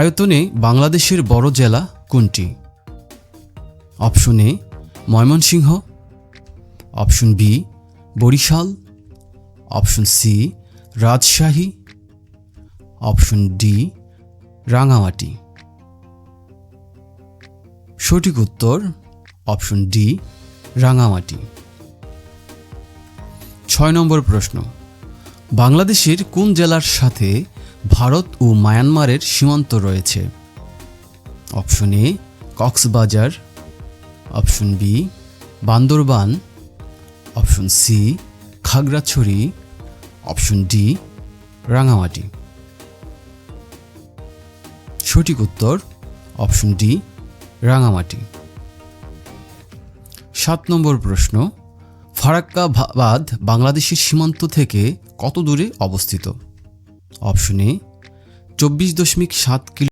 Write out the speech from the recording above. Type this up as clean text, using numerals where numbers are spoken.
আয়তনে বাংলাদেশের বড় জেলা কোনটি? Option A Mymensingh, option B Barishal, option C Rajshahi, option D Rangamati. সঠিক উত্তর অপশন ডি রাঙামাটি। 6 নম্বর প্রশ্ন, বাংলাদেশের কোন জেলার সাথে ভারত ও মায়ানমারের সীমান্ত রয়েছে? Option A Cox's Bazar, option B Bandarban, option C Khagrachari, option D Rangamati. সঠিক উত্তর অপশন ডি রাঙামাটি। 7 নম্বর প্রশ্ন, ফারাক্কা বাঁধ বাংলাদেশের সীমান্ত থেকে কত দূরে অবস্থিত? Option A 24.7 kilometre,